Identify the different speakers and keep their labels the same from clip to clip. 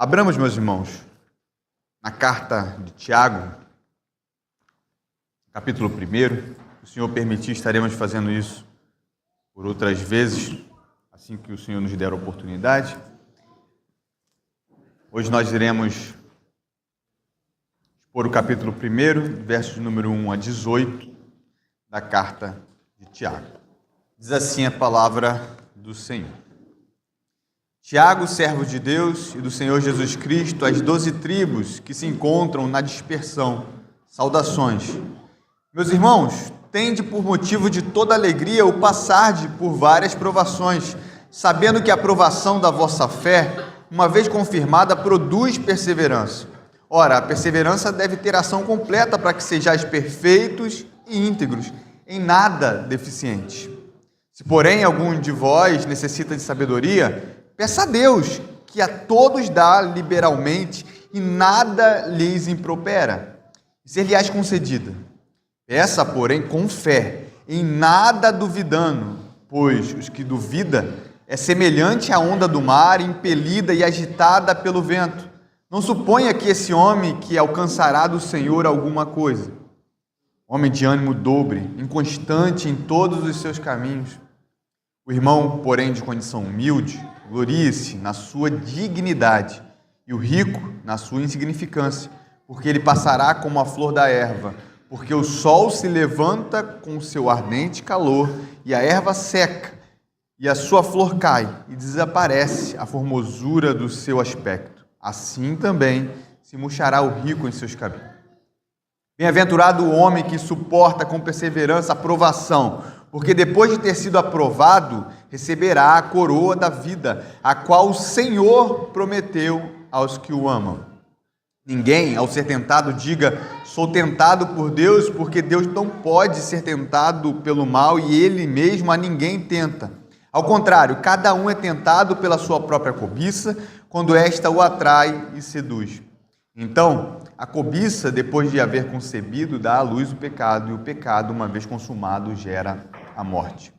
Speaker 1: Abramos, meus irmãos, na carta de Tiago, capítulo 1. Se o Senhor permitir, estaremos fazendo isso por outras vezes, assim que o Senhor nos der a oportunidade. Hoje nós iremos expor o capítulo 1, versos de número 1 a 18, da carta de Tiago. Diz assim a palavra do Senhor. Tiago, servo de Deus e do Senhor Jesus Cristo, às 12 tribos que se encontram na dispersão, saudações. Meus irmãos, tende por motivo de toda alegria o passarde por várias provações, sabendo que a provação da vossa fé, uma vez confirmada, produz perseverança. Ora, a perseverança deve ter ação completa para que sejais perfeitos e íntegros, em nada deficientes. Se, porém, algum de vós necessita de sabedoria, peça a Deus, que a todos dá liberalmente e nada lhes impropera, e ser-lhe-ás concedida. Peça, porém, com fé, em nada duvidando, pois os que duvida é semelhante à onda do mar, impelida e agitada pelo vento. Não suponha que esse homem que alcançará do Senhor alguma coisa. Homem de ânimo dobre, inconstante em todos os seus caminhos. O irmão, porém, de condição humilde, glorie-se na sua dignidade, e o rico na sua insignificância, porque ele passará como a flor da erva, porque o sol se levanta com o seu ardente calor, e a erva seca, e a sua flor cai, e desaparece a formosura do seu aspecto. Assim também se murchará o rico em seus caminhos. Bem-aventurado o homem que suporta com perseverança a provação, porque depois de ter sido aprovado, receberá a coroa da vida, a qual o Senhor prometeu aos que o amam. Ninguém, ao ser tentado, diga, sou tentado por Deus, porque Deus não pode ser tentado pelo mal e Ele mesmo a ninguém tenta. Ao contrário, cada um é tentado pela sua própria cobiça, quando esta o atrai e seduz. Então, a cobiça, depois de haver concebido, dá à luz o pecado, e o pecado, uma vez consumado, gera a morte.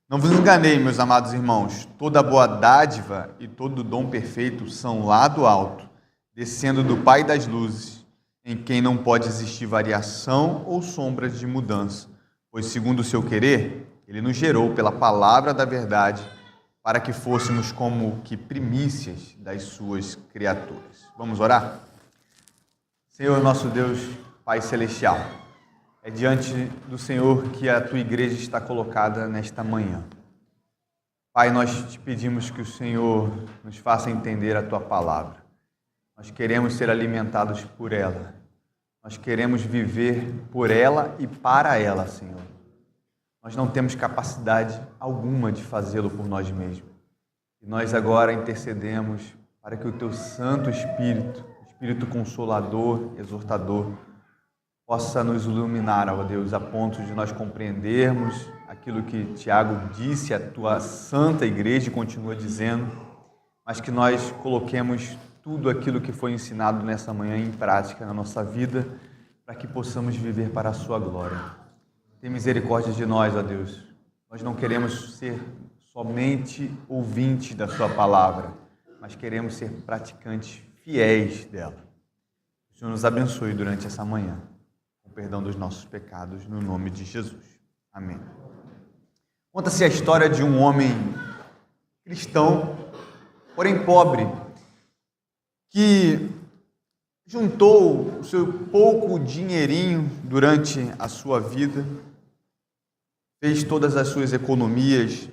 Speaker 1: Não vos enganei, meus amados irmãos, toda boa dádiva e todo dom perfeito são lá do alto, descendo do Pai das luzes, em quem não pode existir variação ou sombra de mudança, pois, segundo o seu querer, Ele nos gerou pela palavra da verdade, para que fôssemos como que primícias das suas criaturas. Vamos orar? Senhor, nosso Deus, Pai Celestial, é diante do Senhor que a Tua igreja está colocada nesta manhã. Pai, nós te pedimos que o Senhor nos faça entender a Tua palavra. Nós queremos ser alimentados por ela. Nós queremos viver por ela e para ela, Senhor. Nós não temos capacidade alguma de fazê-lo por nós mesmos. E nós agora intercedemos para que o Teu Santo Espírito, Espírito Consolador, Exortador, possa nos iluminar, ó Deus, a ponto de nós compreendermos aquilo que Tiago disse, a Tua Santa Igreja continua dizendo, mas que nós coloquemos tudo aquilo que foi ensinado nessa manhã em prática na nossa vida, para que possamos viver para a Sua glória. Tem misericórdia de nós, ó Deus. Nós não queremos ser somente ouvintes da Sua palavra, mas queremos ser praticantes fiéis dela. O Senhor nos abençoe durante essa manhã, com perdão dos nossos pecados, no nome de Jesus. Amém. Conta-se a história de um homem cristão, porém pobre, que juntou o seu pouco dinheirinho durante a sua vida, fez todas as suas economias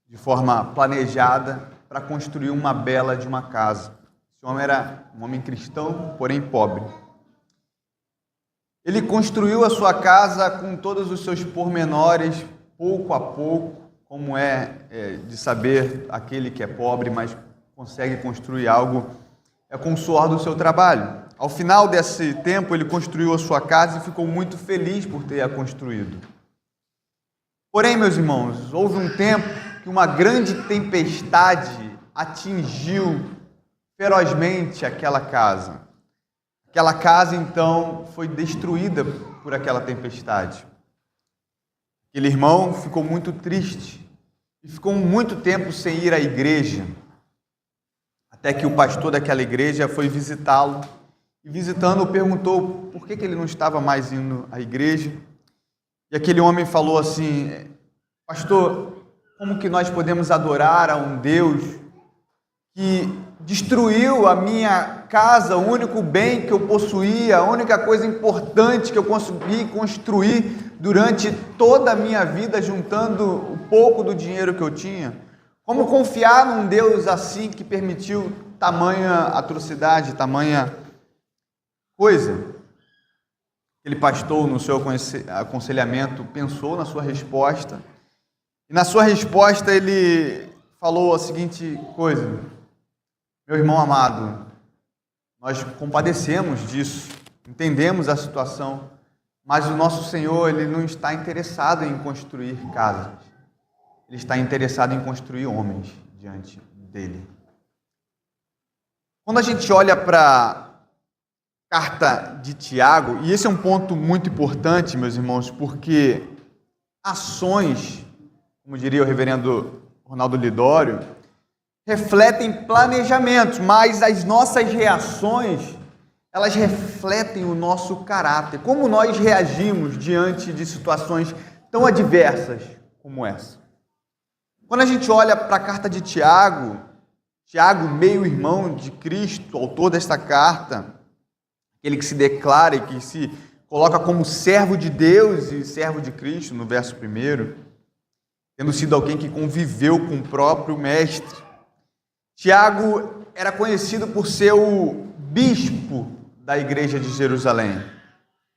Speaker 1: de forma planejada para construir uma bela de uma casa. Esse homem era um homem cristão, porém pobre. Ele construiu a sua casa com todos os seus pormenores, pouco a pouco, como de saber aquele que é pobre, mas consegue construir algo com o suor do seu trabalho. Ao final desse tempo, ele construiu a sua casa e ficou muito feliz por ter a construído. Porém, meus irmãos, houve um tempo que uma grande tempestade atingiu ferozmente aquela casa. Aquela casa, então, foi destruída por aquela tempestade. Aquele irmão ficou muito triste e ficou muito tempo sem ir à igreja. até que o pastor daquela igreja foi visitá-lo, e visitando-o perguntou por que ele não estava mais indo à igreja, e aquele homem falou assim: pastor, como que nós podemos adorar a um Deus que destruiu a minha casa, o único bem que eu possuía, a única coisa importante que eu consegui construir durante toda a minha vida, juntando o pouco do dinheiro que eu tinha? Como confiar num Deus assim que permitiu tamanha atrocidade, tamanha coisa? Aquele pastor, no seu aconselhamento, pensou na sua resposta, e na sua resposta ele falou a seguinte coisa: meu irmão amado, nós compadecemos disso, entendemos a situação, mas o nosso Senhor, Ele não está interessado em construir casas, Ele está interessado em construir homens diante dEle. Quando a gente olha para a carta de Tiago, e esse é um ponto muito importante, meus irmãos, porque ações, como diria o reverendo Ronaldo Lidório, refletem planejamentos, mas as nossas reações, elas refletem o nosso caráter, como nós reagimos diante de situações tão adversas como essa. Quando a gente olha para a carta de Tiago, meio-irmão de Cristo, autor desta carta, aquele que se declara e que se coloca como servo de Deus e servo de Cristo, no verso 1, tendo sido alguém que conviveu com o próprio mestre. Tiago era conhecido por ser o bispo da igreja de Jerusalém.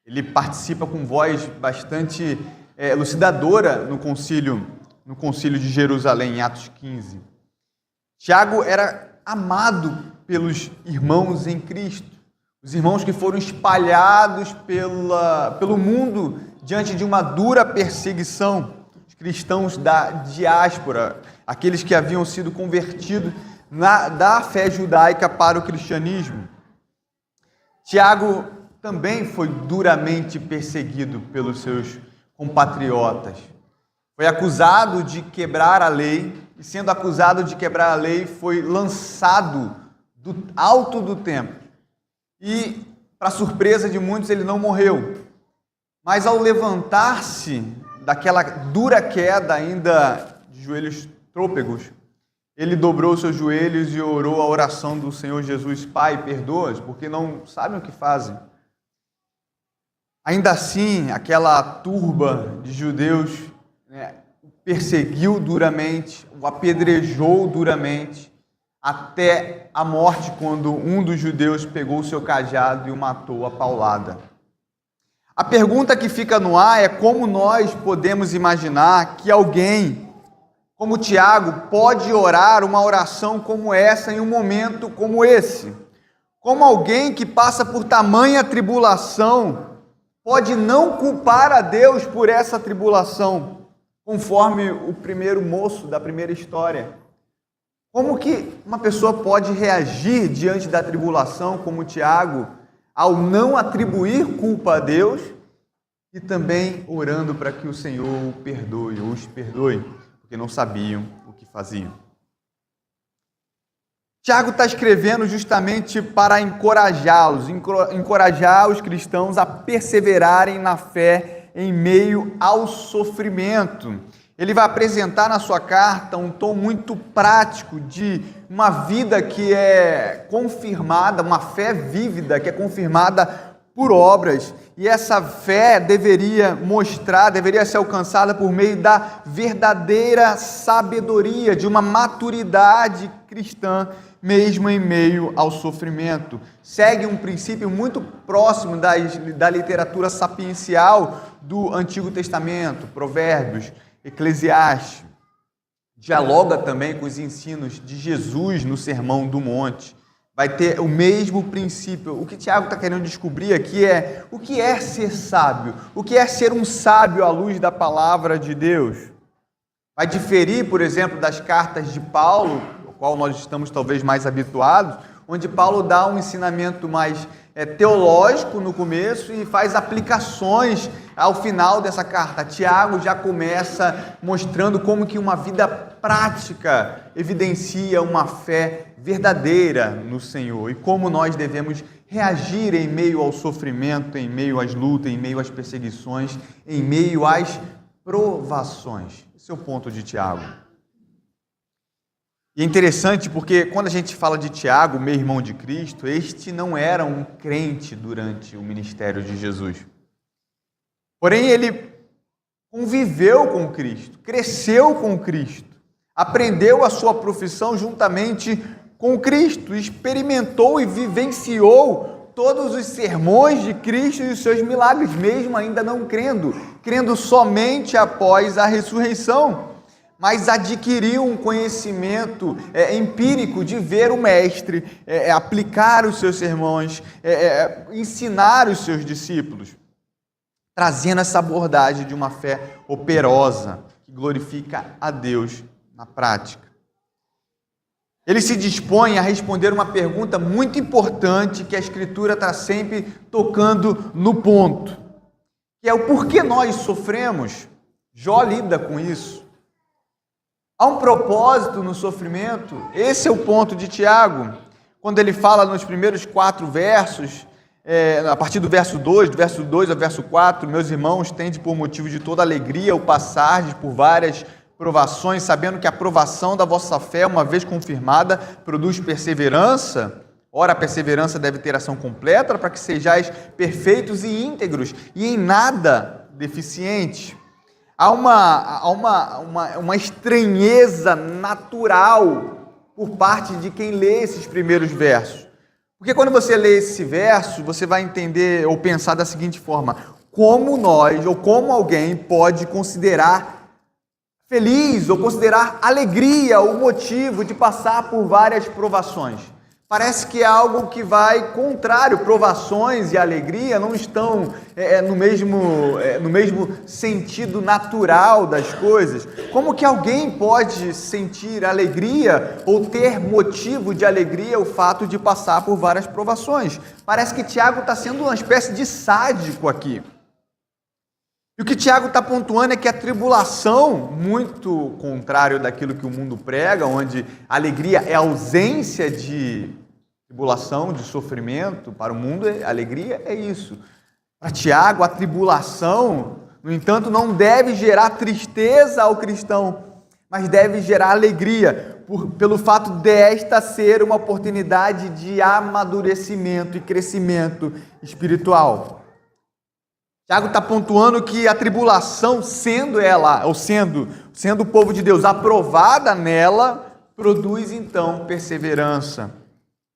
Speaker 1: Ele participa com voz bastante elucidadora no concílio de Jerusalém, em Atos 15. Tiago era amado pelos irmãos em Cristo, os irmãos que foram espalhados pelo mundo diante de uma dura perseguição, os cristãos da diáspora, aqueles que haviam sido convertidos da fé judaica para o cristianismo. Tiago também foi duramente perseguido pelos seus compatriotas. Foi acusado de quebrar a lei, e sendo acusado de quebrar a lei, foi lançado do alto do templo. E, para surpresa de muitos, ele não morreu. Mas ao levantar-se daquela dura queda, ainda de joelhos trôpegos, ele dobrou seus joelhos e orou a oração do Senhor Jesus: Pai, perdoa-os, porque não sabem o que fazem. Ainda assim, aquela turba de judeus o perseguiu duramente, o apedrejou duramente, até a morte, quando um dos judeus pegou o seu cajado e o matou a paulada. A pergunta que fica no ar é como nós podemos imaginar que alguém como Tiago pode orar uma oração como essa em um momento como esse? Como alguém que passa por tamanha tribulação pode não culpar a Deus por essa tribulação, conforme o primeiro moço da primeira história? Como que uma pessoa pode reagir diante da tribulação como Tiago, ao não atribuir culpa a Deus e também orando para que o Senhor o perdoe, ou os perdoe, porque não sabiam o que faziam? Tiago está escrevendo justamente para encorajá-los, encorajar os cristãos a perseverarem na fé em meio ao sofrimento. Ele vai apresentar na sua carta um tom muito prático de uma vida que é confirmada, uma fé vívida que é confirmada por obras. E essa fé deveria ser alcançada por meio da verdadeira sabedoria, de uma maturidade cristã, mesmo em meio ao sofrimento. Segue um princípio muito próximo da literatura sapiencial do Antigo Testamento, Provérbios, Eclesiastes. Dialoga também com os ensinos de Jesus no Sermão do Monte. Vai ter o mesmo princípio. O que Tiago está querendo descobrir aqui é o que é ser sábio, o que é ser um sábio à luz da palavra de Deus. Vai diferir, por exemplo, das cartas de Paulo, ao qual nós estamos talvez mais habituados, onde Paulo dá um ensinamento mais teológico no começo e faz aplicações ao final dessa carta. Tiago já começa mostrando como que uma vida prática evidencia uma fé verdadeira no Senhor e como nós devemos reagir em meio ao sofrimento, em meio às lutas, em meio às perseguições, em meio às provações. Esse é o ponto de Tiago. E é interessante porque quando a gente fala de Tiago, meu irmão de Cristo, este não era um crente durante o ministério de Jesus. Porém, ele conviveu com Cristo, cresceu com Cristo, aprendeu a sua profissão juntamente com Cristo, experimentou e vivenciou todos os sermões de Cristo e os seus milagres, mesmo ainda não crendo somente após a ressurreição. Mas adquiriu um conhecimento empírico de ver o Mestre, aplicar os seus sermões, ensinar os seus discípulos, trazendo essa abordagem de uma fé operosa, que glorifica a Deus na prática. Ele se dispõe a responder uma pergunta muito importante que a Escritura está sempre tocando no ponto, que é o porquê nós sofremos. Jó lida com isso. Há um propósito no sofrimento. Esse é o ponto de Tiago, quando ele fala nos primeiros 4 versos, a partir do verso 2 ao verso 4, meus irmãos, tende por motivo de toda alegria o passardes por várias provações, sabendo que a provação da vossa fé, uma vez confirmada, produz perseverança. Ora, a perseverança deve ter ação completa, para que sejais perfeitos e íntegros, e em nada deficientes. Há uma estranheza natural por parte de quem lê esses primeiros versos. Porque quando você lê esse verso, você vai entender ou pensar da seguinte forma: como nós, ou como alguém pode considerar feliz ou considerar alegria o motivo de passar por várias provações? Parece que é algo que vai contrário. Provações e alegria não estão no mesmo sentido natural das coisas. Como que alguém pode sentir alegria ou ter motivo de alegria o fato de passar por várias provações? Parece que Tiago está sendo uma espécie de sádico aqui. E o que Tiago está pontuando é que a tribulação, muito contrário daquilo que o mundo prega, onde a alegria é ausência de tribulação, de sofrimento, para o mundo a alegria é isso. Para Tiago, a tribulação, no entanto, não deve gerar tristeza ao cristão, mas deve gerar alegria, pelo fato desta ser uma oportunidade de amadurecimento e crescimento espiritual. Tiago está pontuando que a tribulação, sendo o povo de Deus aprovada nela, produz então perseverança.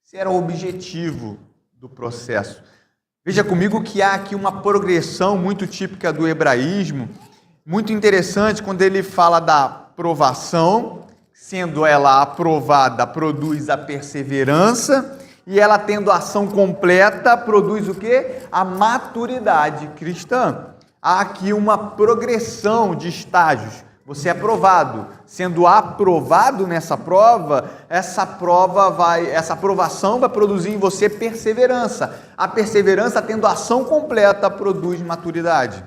Speaker 1: Esse era o objetivo do processo. Veja comigo que há aqui uma progressão muito típica do hebraísmo, muito interessante quando ele fala da provação, sendo ela aprovada, produz a perseverança, e ela tendo ação completa, produz o quê? A maturidade cristã. Há aqui uma progressão de estágios. Você é aprovado. Sendo aprovado nessa prova, essa aprovação vai produzir em você perseverança. A perseverança, tendo ação completa, produz maturidade.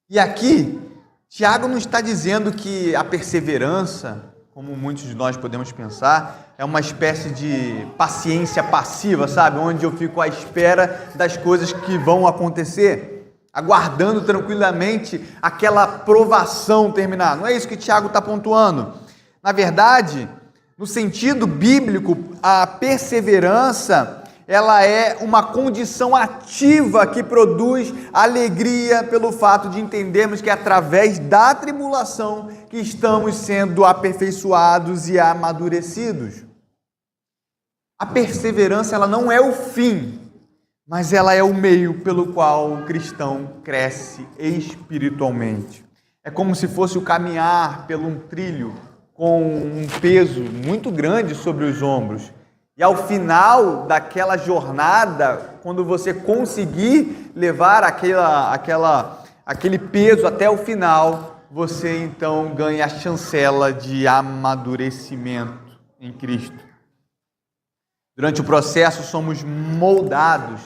Speaker 1: E aqui, Tiago não está dizendo que a perseverança, como muitos de nós podemos pensar, é uma espécie de paciência passiva, sabe? Onde eu fico à espera das coisas que vão acontecer, aguardando tranquilamente aquela provação terminar. Não é isso que Tiago está pontuando. Na verdade, no sentido bíblico, a perseverança, ela é uma condição ativa que produz alegria pelo fato de entendermos que é através da tribulação que estamos sendo aperfeiçoados e amadurecidos. A perseverança, ela não é o fim, mas ela é o meio pelo qual o cristão cresce espiritualmente. É como se fosse o caminhar pelo um trilho com um peso muito grande sobre os ombros. E ao final daquela jornada, quando você conseguir levar aquele peso até o final, você então ganha a chancela de amadurecimento em Cristo. Durante o processo, somos moldados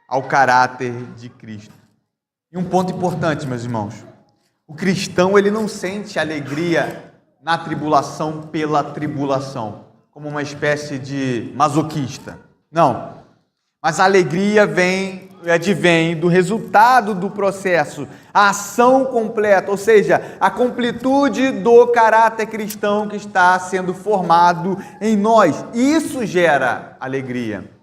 Speaker 1: ao caráter de Cristo. E um ponto importante, meus irmãos: o cristão, ele não sente alegria na tribulação pela tribulação, como uma espécie de masoquista. Não. Mas a alegria advém do resultado do processo, a ação completa, ou seja, a completude do caráter cristão que está sendo formado em nós. Isso gera alegria.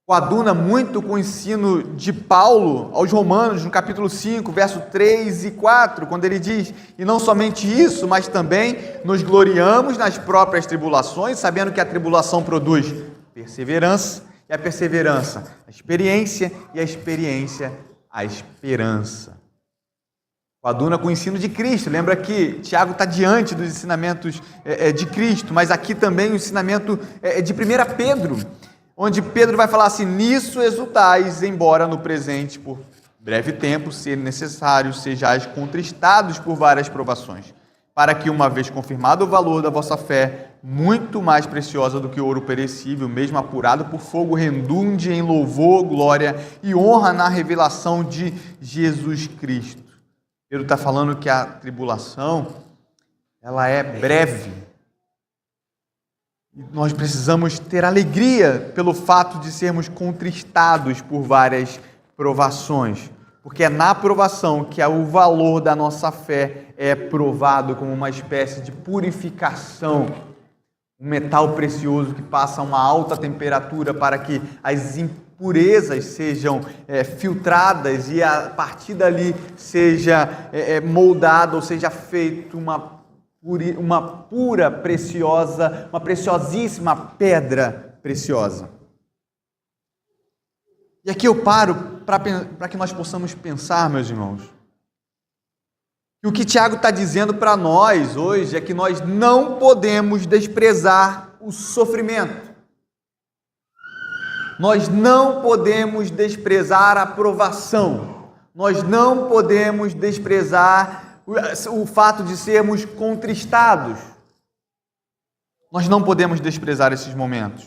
Speaker 1: Coaduna muito com o ensino de Paulo aos Romanos, no capítulo 5, verso 3 e 4, quando ele diz: e não somente isso, mas também nos gloriamos nas próprias tribulações, sabendo que a tribulação produz perseverança, e a perseverança, a experiência, e a experiência, a esperança. Coaduna com o ensino de Cristo. Lembra que Tiago está diante dos ensinamentos de Cristo, mas aqui também o ensinamento de 1 Pedro, onde Pedro vai falar assim: nisso exultais, embora no presente, por breve tempo, se necessário, sejais contristados por várias provações, para que, uma vez confirmado o valor da vossa fé, muito mais preciosa do que o ouro perecível, mesmo apurado por fogo, redunde em louvor, glória e honra na revelação de Jesus Cristo. Pedro está falando que a tribulação, ela é breve. E nós precisamos ter alegria pelo fato de sermos contristados por várias provações, porque é na provação que o valor da nossa fé é provado como uma espécie de purificação, um metal precioso que passa a uma alta temperatura para que as impurezas sejam filtradas e a partir dali seja moldado, ou seja feito uma pura, preciosa, uma preciosíssima pedra preciosa. E aqui eu paro para que nós possamos pensar, meus irmãos, que o que Tiago está dizendo para nós hoje é que nós não podemos desprezar o sofrimento. Nós não podemos desprezar a provação. Nós não podemos desprezar o fato de sermos contristados. Nós não podemos desprezar esses momentos.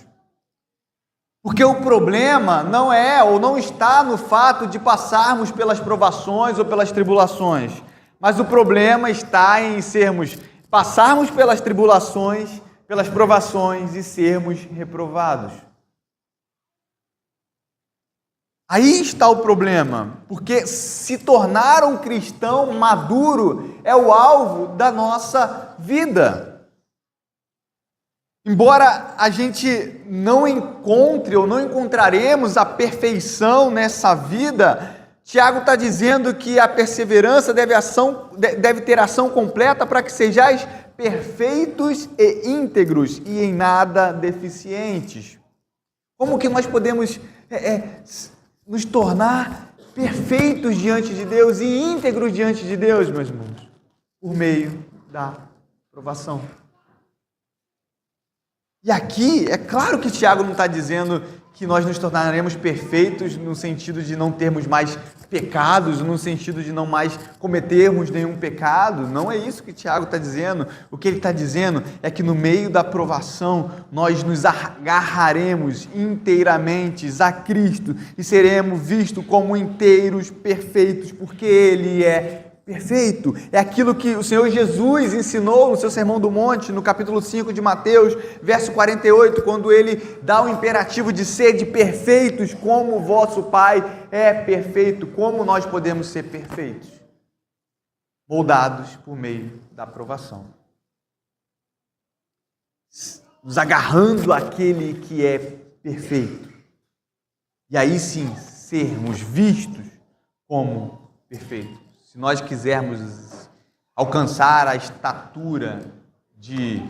Speaker 1: Porque o problema não é ou não está no fato de passarmos pelas provações ou pelas tribulações, mas o problema está em passarmos pelas tribulações, pelas provações e sermos reprovados. Aí está o problema, porque se tornar um cristão maduro é o alvo da nossa vida. Embora a gente não encontre ou não encontraremos a perfeição nessa vida, Tiago está dizendo que a perseverança deve ter ação completa para que sejais perfeitos e íntegros e em nada deficientes. Como que nós podemos nos tornar perfeitos diante de Deus e íntegros diante de Deus, meus irmãos? Por meio da provação. E aqui, é claro que Tiago não está dizendo que nós nos tornaremos perfeitos no sentido de não termos mais pecados, no sentido de não mais cometermos nenhum pecado. Não é isso que Tiago está dizendo. O que ele está dizendo é que no meio da provação nós nos agarraremos inteiramente a Cristo e seremos vistos como inteiros, perfeitos, porque Ele é perfeito. É aquilo que o Senhor Jesus ensinou no seu Sermão do Monte, no capítulo 5 de Mateus, verso 48, quando ele dá o imperativo de sede perfeitos, como o vosso Pai é perfeito. Como nós podemos ser perfeitos? Moldados por meio da provação. Nos agarrando àquele que é perfeito. E aí sim, sermos vistos como perfeitos. Se nós quisermos alcançar a estatura de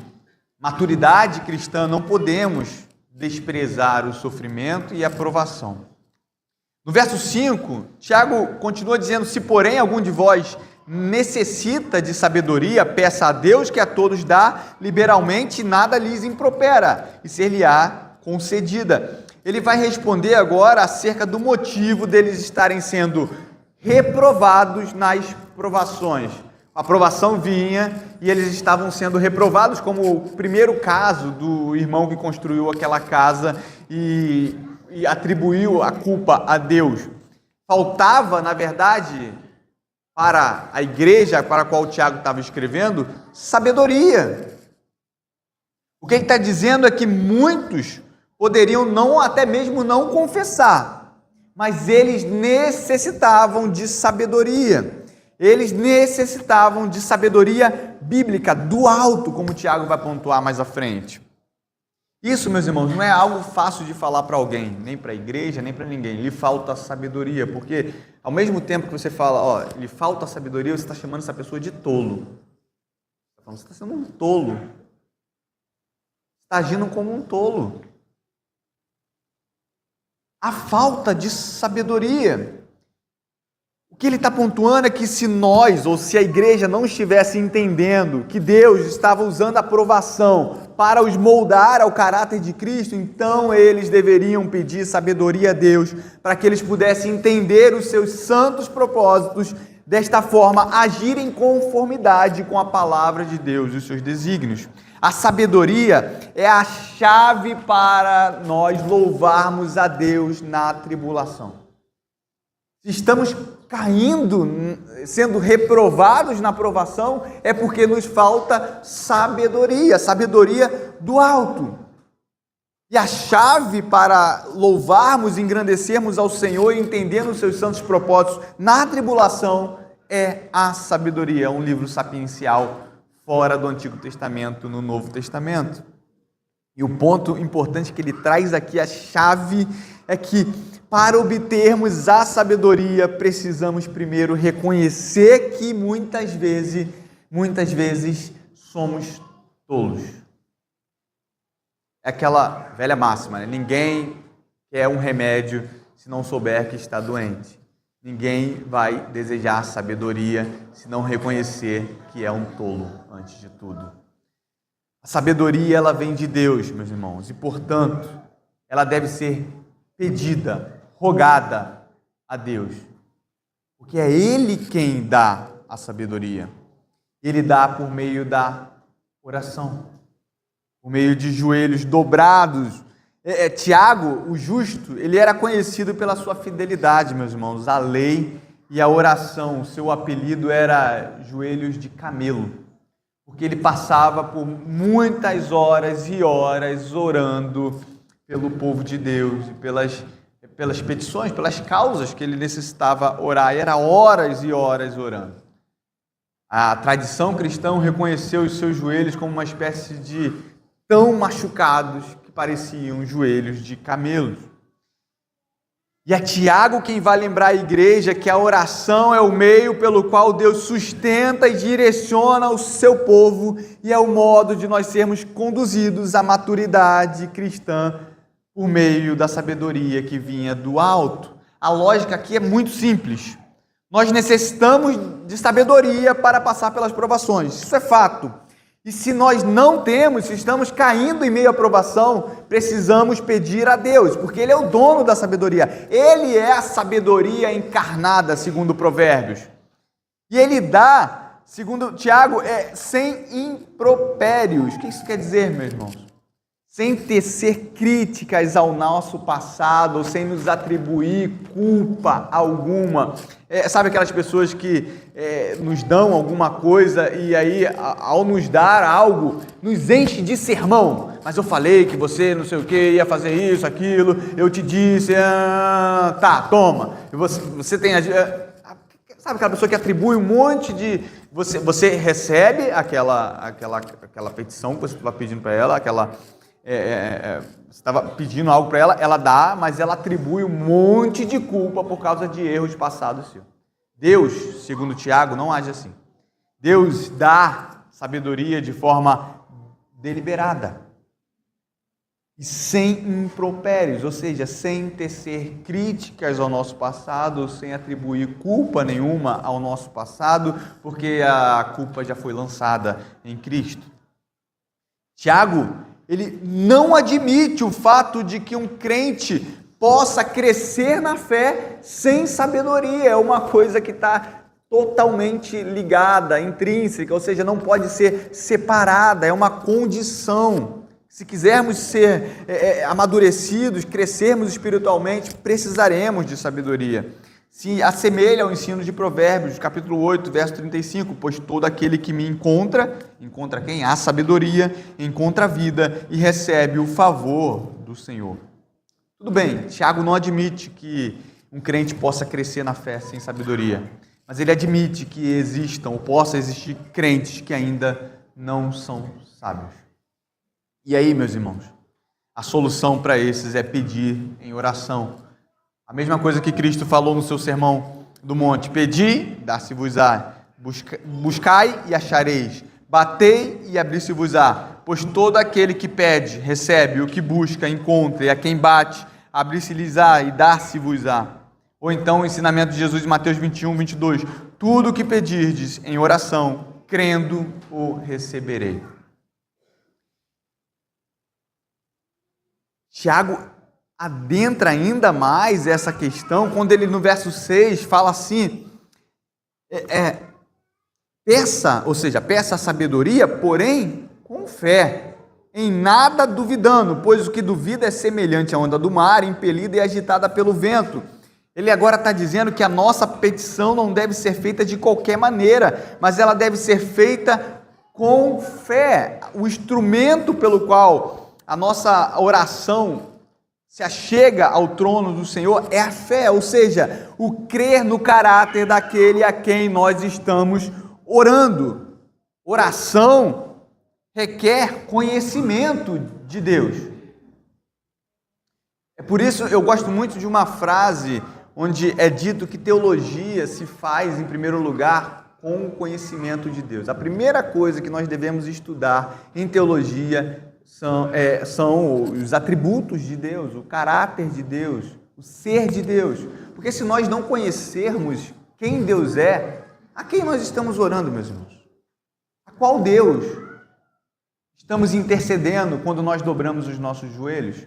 Speaker 1: maturidade cristã, não podemos desprezar o sofrimento e a provação. No verso 5, Tiago continua dizendo: se porém algum de vós necessita de sabedoria, peça a Deus que a todos dá liberalmente, nada lhes impropera, e ser-lhe-á concedida. Ele vai responder agora acerca do motivo deles estarem sendo reprovados nas provações. A provação vinha e eles estavam sendo reprovados, como o primeiro caso do irmão que construiu aquela casa e atribuiu a culpa a Deus. Faltava, na verdade, para a igreja para a qual Tiago estava escrevendo, sabedoria. O que ele está dizendo é que muitos poderiam até mesmo não confessar, mas eles necessitavam de sabedoria. Eles necessitavam de sabedoria bíblica, do alto, como Tiago vai pontuar mais à frente. Isso, meus irmãos, não é algo fácil de falar para alguém, nem para a igreja, nem para ninguém. Lhe falta sabedoria, porque ao mesmo tempo que você fala, lhe falta sabedoria, você está chamando essa pessoa de tolo. Você está sendo um tolo. Você está agindo como um tolo. A falta de sabedoria. O que ele está pontuando é que se nós, ou se a igreja não estivesse entendendo que Deus estava usando a provação para os moldar ao caráter de Cristo, então eles deveriam pedir sabedoria a Deus para que eles pudessem entender os seus santos propósitos, desta forma agir em conformidade com a palavra de Deus e os seus desígnios. A sabedoria é a chave para nós louvarmos a Deus na tribulação. Se estamos caindo, sendo reprovados na provação, é porque nos falta sabedoria do alto. E a chave para louvarmos e engrandecermos ao Senhor e entendendo os seus santos propósitos na tribulação é a sabedoria, um livro sapiencial fora do Antigo Testamento, no Novo Testamento. E o ponto importante que ele traz aqui, a chave, é que para obtermos a sabedoria, precisamos primeiro reconhecer que muitas vezes somos tolos. É aquela velha máxima, né? Ninguém quer um remédio se não souber que está doente. Ninguém vai desejar sabedoria se não reconhecer que é um tolo, antes de tudo. A sabedoria, ela vem de Deus, meus irmãos, e, portanto, ela deve ser pedida, rogada a Deus, porque é Ele quem dá a sabedoria. Ele dá por meio da oração, por meio de joelhos dobrados. Tiago, o justo, ele era conhecido pela sua fidelidade, meus irmãos, à lei e à oração. O seu apelido era joelhos de camelo, porque ele passava por muitas horas e horas orando pelo povo de Deus e pelas petições, pelas causas que ele necessitava orar, e era horas e horas orando. A tradição cristã reconheceu os seus joelhos como uma espécie de tão machucados que pareciam joelhos de camelos. E é Tiago quem vai lembrar a igreja que a oração é o meio pelo qual Deus sustenta e direciona o seu povo e é o modo de nós sermos conduzidos à maturidade cristã por meio da sabedoria que vinha do alto. A lógica aqui é muito simples. Nós necessitamos de sabedoria para passar pelas provações. Isso é fato. E se nós não temos, se estamos caindo em meio à provação, precisamos pedir a Deus, porque Ele é o dono da sabedoria. Ele é a sabedoria encarnada, segundo Provérbios. E Ele dá, segundo Tiago, sem impropérios. O que isso quer dizer, meus irmãos? Sem tecer críticas ao nosso passado, sem nos atribuir culpa alguma. Sabe aquelas pessoas que nos dão alguma coisa e aí, ao nos dar algo, nos enche de sermão. Mas eu falei que você não sei o que, ia fazer isso, aquilo, eu te disse, tá, toma. E você tem... Sabe aquela pessoa que atribui um monte de... Você recebe aquela petição que você estava pedindo para ela, você estava pedindo algo para ela, ela dá, mas ela atribui um monte de culpa por causa de erros passados seus. Deus, segundo Tiago, não age assim. Deus dá sabedoria de forma deliberada e sem impropérios, ou seja, sem tecer críticas ao nosso passado, sem atribuir culpa nenhuma ao nosso passado, porque a culpa já foi lançada em Cristo. Tiago, ele não admite o fato de que um crente possa crescer na fé sem sabedoria. É uma coisa que está totalmente ligada, intrínseca, ou seja, não pode ser separada, é uma condição. Se quisermos ser amadurecidos, crescermos espiritualmente, precisaremos de sabedoria. se assemelha ao ensino de Provérbios, capítulo 8, verso 35, pois todo aquele que me encontra quem? A sabedoria, encontra a vida e recebe o favor do Senhor. Tudo bem, Tiago não admite que um crente possa crescer na fé sem sabedoria, mas ele admite que existam ou possa existir crentes que ainda não são sábios. E aí, meus irmãos, a solução para esses é pedir em oração. A mesma coisa que Cristo falou no seu sermão do monte: pedi, dar-se-vos-á, buscai e achareis, batei e abrir-se-vos-á, pois todo aquele que pede, recebe, o que busca, encontra, e a quem bate, abrir-se-lhes-á e dar-se-vos-á. Ou então o ensinamento de Jesus em Mateus 21, 22, tudo o que pedirdes em oração, crendo, o receberei. Tiago adentra ainda mais essa questão quando ele no verso 6 fala assim, peça a sabedoria, porém com fé, em nada duvidando, pois o que duvida é semelhante à onda do mar, impelida e agitada pelo vento. Ele agora está dizendo que a nossa petição não deve ser feita de qualquer maneira, mas ela deve ser feita com fé. O instrumento pelo qual a nossa oração se achega ao trono do Senhor é a fé, ou seja, o crer no caráter daquele a quem nós estamos orando. Oração requer conhecimento de Deus. É por isso eu gosto muito de uma frase onde é dito que teologia se faz, em primeiro lugar, com o conhecimento de Deus. A primeira coisa que nós devemos estudar em teologia são os atributos de Deus, o caráter de Deus, o ser de Deus. Porque se nós não conhecermos quem Deus é, a quem nós estamos orando, meus irmãos? A qual Deus estamos intercedendo quando nós dobramos os nossos joelhos?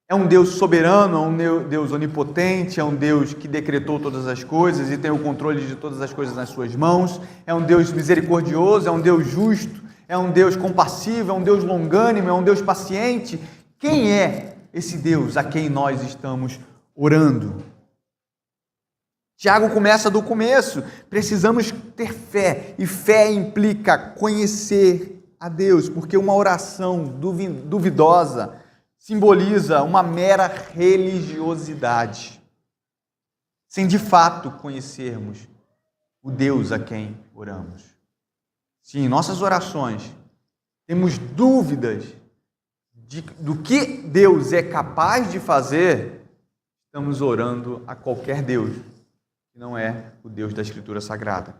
Speaker 1: É um Deus soberano, é um Deus onipotente, é um Deus que decretou todas as coisas e tem o controle de todas as coisas nas suas mãos, é um Deus misericordioso, é um Deus justo, é um Deus compassivo, é um Deus longânimo, é um Deus paciente. Quem é esse Deus a quem nós estamos orando? Tiago começa do começo. Precisamos ter fé, e fé implica conhecer a Deus, porque uma oração duvidosa simboliza uma mera religiosidade, sem de fato conhecermos o Deus a quem oramos. Se em nossas orações temos dúvidas do que Deus é capaz de fazer, estamos orando a qualquer Deus, que não é o Deus da Escritura Sagrada.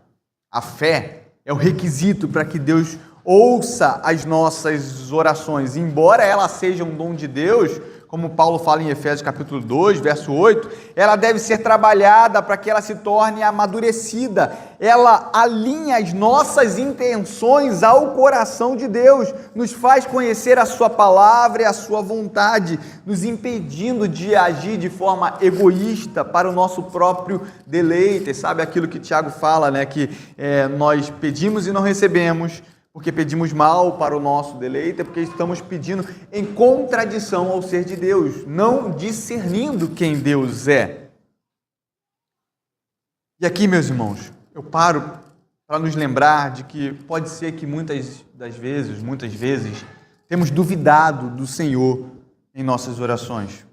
Speaker 1: A fé é o requisito para que Deus ouça as nossas orações, embora ela seja um dom de Deus, como Paulo fala em Efésios capítulo 2, verso 8, ela deve ser trabalhada para que ela se torne amadurecida. Ela alinha as nossas intenções ao coração de Deus, nos faz conhecer a sua palavra e a sua vontade, nos impedindo de agir de forma egoísta para o nosso próprio deleite. Sabe aquilo que Tiago fala, né? Que nós pedimos e não recebemos, porque pedimos mal para o nosso deleite, porque estamos pedindo em contradição ao ser de Deus, não discernindo quem Deus é. E aqui, meus irmãos, eu paro para nos lembrar de que pode ser que muitas vezes, temos duvidado do Senhor em nossas orações.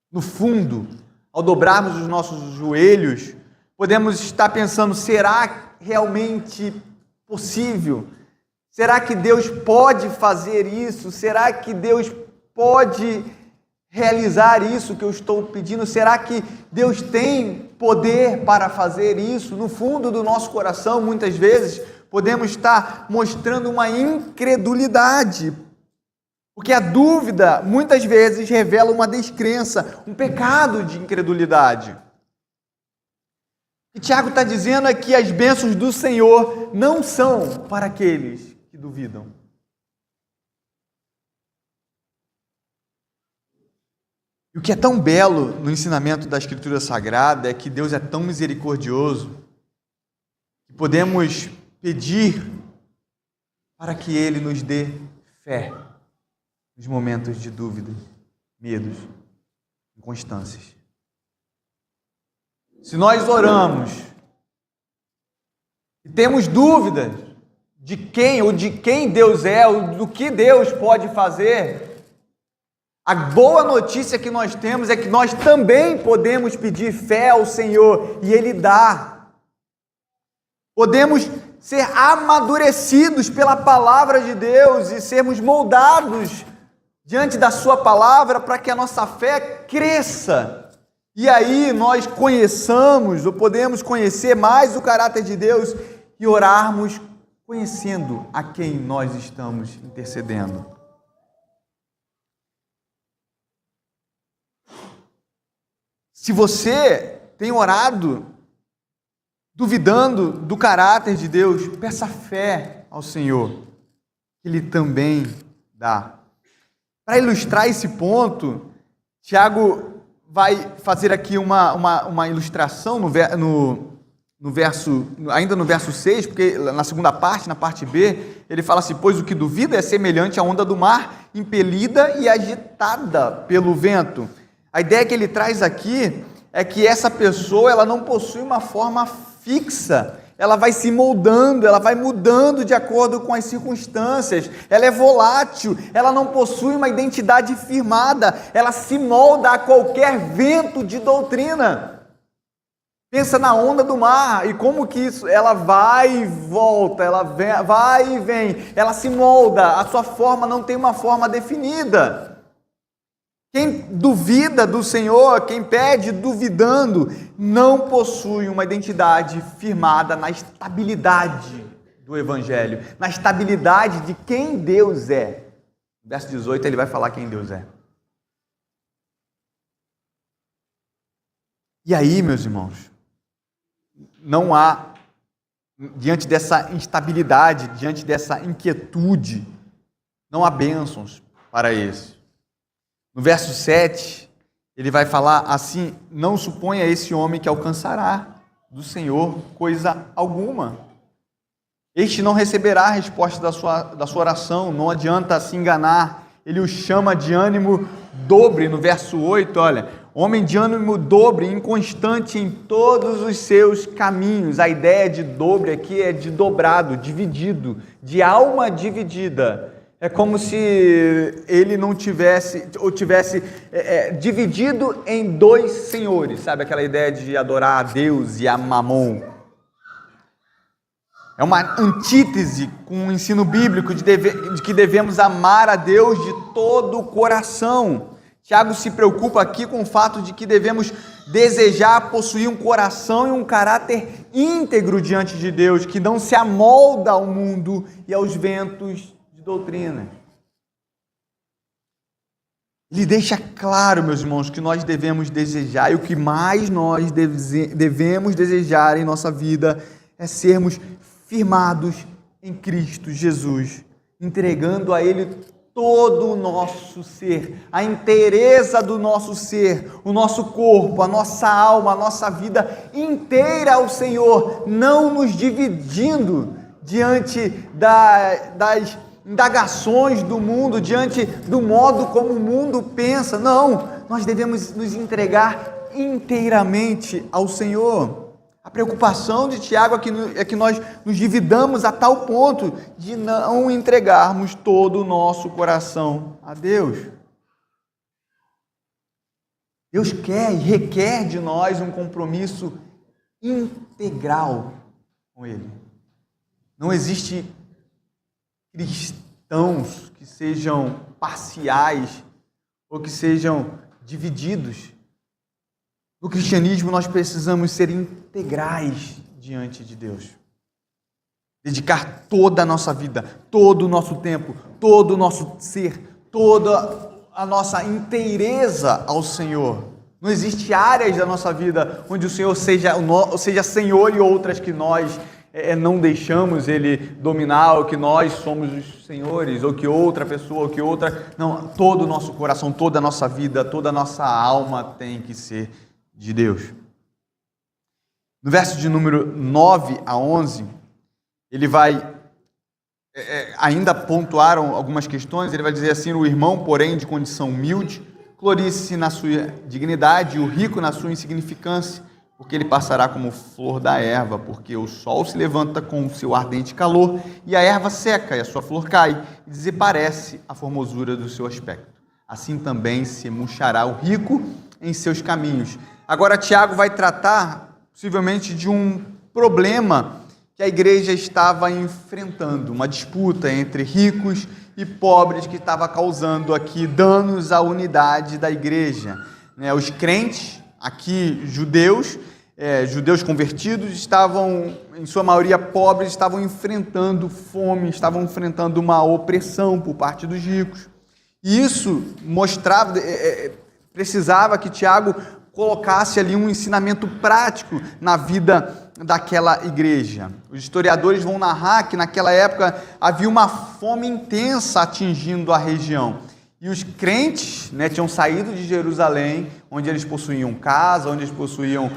Speaker 1: No fundo, ao dobrarmos os nossos joelhos, podemos estar pensando, será realmente possível? Será que Deus pode fazer isso? Será que Deus pode realizar isso que eu estou pedindo? Será que Deus tem poder para fazer isso? No fundo do nosso coração, muitas vezes, podemos estar mostrando uma incredulidade, porque a dúvida, muitas vezes, revela uma descrença, um pecado de incredulidade. E Tiago está dizendo é que as bênçãos do Senhor não são para aqueles que duvidam. E o que é tão belo no ensinamento da Escritura Sagrada é que Deus é tão misericordioso que podemos pedir para que Ele nos dê fé nos momentos de dúvida, medos, inconstâncias. Se nós oramos e temos dúvidas de quem Deus é, ou do que Deus pode fazer, a boa notícia que nós temos é que nós também podemos pedir fé ao Senhor e Ele dá. Podemos ser amadurecidos pela palavra de Deus e sermos moldados diante da sua palavra para que a nossa fé cresça. E aí nós conheçamos, ou podemos conhecer mais o caráter de Deus e orarmos conhecendo a quem nós estamos intercedendo. Se você tem orado duvidando do caráter de Deus, peça fé ao Senhor, que Ele também dá. Para ilustrar esse ponto, Tiago vai fazer aqui uma ilustração ainda no verso 6, porque na segunda parte, na parte B, ele fala assim: pois o que duvida é semelhante à onda do mar, impelida e agitada pelo vento. A ideia que ele traz aqui é que essa pessoa, ela não possui uma forma fixa, ela vai se moldando, ela vai mudando de acordo com as circunstâncias, ela é volátil, ela não possui uma identidade firmada, ela se molda a qualquer vento de doutrina. Pensa na onda do mar e como que isso, ela vai e volta, ela vai e vem, ela se molda, a sua forma não tem uma forma definida. Quem duvida do Senhor, quem pede duvidando, não possui uma identidade firmada na estabilidade do Evangelho, na estabilidade de quem Deus é. No verso 18 ele vai falar quem Deus é. E aí, meus irmãos, não há, diante dessa instabilidade, diante dessa inquietude, não há bênçãos para esse. No verso 7, ele vai falar assim: não suponha esse homem que alcançará do Senhor coisa alguma. Este não receberá a resposta da sua oração, não adianta se enganar. Ele o chama de ânimo dobre, no verso 8, olha: homem de ânimo dobre, inconstante em todos os seus caminhos. A ideia de dobre aqui é de dobrado, dividido, de alma dividida. É como se ele não tivesse, ou tivesse dividido em dois senhores, sabe? Aquela ideia de adorar a Deus e a Mamon. É uma antítese com o ensino bíblico de que devemos amar a Deus de todo o coração. Tiago se preocupa aqui com o fato de que devemos desejar possuir um coração e um caráter íntegro diante de Deus, que não se amolda ao mundo e aos ventos de doutrina. Ele deixa claro, meus irmãos, que nós devemos desejar, e o que mais nós devemos desejar em nossa vida é sermos firmados em Cristo Jesus, entregando a Ele todo o nosso ser, a inteireza do nosso ser, o nosso corpo, a nossa alma, a nossa vida inteira ao Senhor, não nos dividindo diante das indagações do mundo, diante do modo como o mundo pensa. Não, nós devemos nos entregar inteiramente ao Senhor. A preocupação de Tiago é que nós nos dividamos a tal ponto de não entregarmos todo o nosso coração a Deus. Deus quer e requer de nós um compromisso integral com Ele. Não existe cristãos que sejam parciais ou que sejam divididos. No cristianismo nós precisamos ser integrais diante de Deus. Dedicar toda a nossa vida, todo o nosso tempo, todo o nosso ser, toda a nossa inteireza ao Senhor. Não existe áreas da nossa vida onde o Senhor seja Senhor e outras que nós não deixamos Ele dominar, ou que nós somos os senhores, ou que outra pessoa, ou que outra... Não, todo o nosso coração, toda a nossa vida, toda a nossa alma tem que ser de Deus. No verso de número 9 a 11, ele vai ainda pontuar algumas questões. Ele vai dizer assim: o irmão, porém, de condição humilde, glorice-se na sua dignidade, e o rico na sua insignificância, porque ele passará como flor da erva, porque o sol se levanta com o seu ardente calor, e a erva seca, e a sua flor cai, e desaparece a formosura do seu aspecto. Assim também se murchará o rico em seus caminhos. Agora, Tiago vai tratar, possivelmente, de um problema que a igreja estava enfrentando, uma disputa entre ricos e pobres que estava causando aqui danos à unidade da igreja. Os crentes, aqui judeus convertidos, estavam, em sua maioria pobres, estavam enfrentando fome, estavam enfrentando uma opressão por parte dos ricos. E isso mostrava, precisava que Tiago colocasse ali um ensinamento prático na vida daquela igreja. Os historiadores vão narrar que naquela época havia uma fome intensa atingindo a região. E os crentes, tinham saído de Jerusalém, onde eles possuíam casa, onde eles possuíam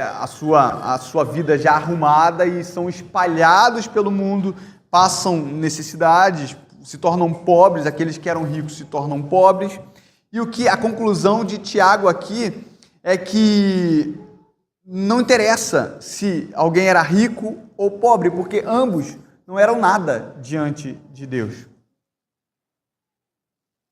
Speaker 1: a sua vida já arrumada, e são espalhados pelo mundo, passam necessidades, se tornam pobres, aqueles que eram ricos se tornam pobres. E a conclusão de Tiago aqui é que não interessa se alguém era rico ou pobre, porque ambos não eram nada diante de Deus.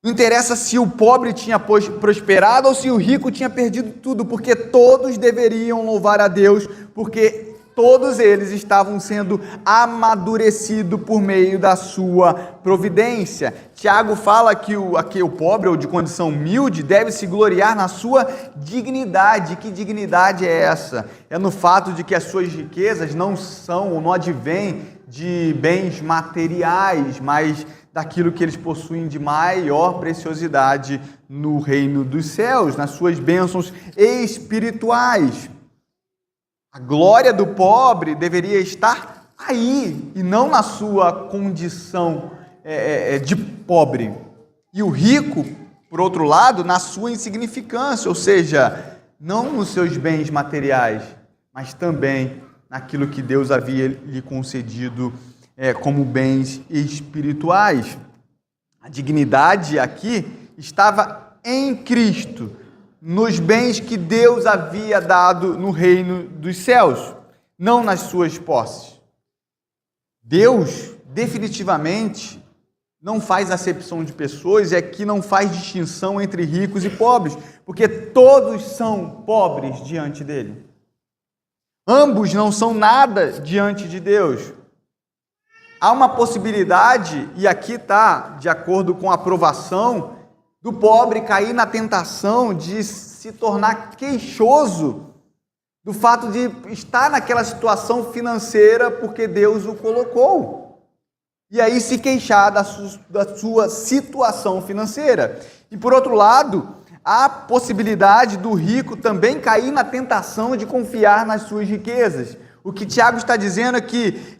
Speaker 1: Não interessa se o pobre tinha prosperado ou se o rico tinha perdido tudo, porque todos deveriam louvar a Deus, porque todos eles estavam sendo amadurecidos por meio da sua providência. Tiago fala que o pobre, ou de condição humilde, deve se gloriar na sua dignidade. Que dignidade é essa? É no fato de que as suas riquezas não advêm de bens materiais, mas daquilo que eles possuem de maior preciosidade no reino dos céus, nas suas bênçãos espirituais. A glória do pobre deveria estar aí, e não na sua condição de pobre. E o rico, por outro lado, na sua insignificância, ou seja, não nos seus bens materiais, mas também naquilo que Deus havia lhe concedido como bens espirituais. A dignidade aqui estava em Cristo, nos bens que Deus havia dado no reino dos céus, não nas suas posses. Deus definitivamente não faz acepção de pessoas, e aqui não faz distinção entre ricos e pobres, porque todos são pobres diante dele. Ambos não são nada diante de Deus. Há uma possibilidade, e aqui está de acordo com a aprovação, do pobre cair na tentação de se tornar queixoso do fato de estar naquela situação financeira porque Deus o colocou. E aí se queixar da sua situação financeira. E por outro lado, há a possibilidade do rico também cair na tentação de confiar nas suas riquezas. O que Tiago está dizendo é que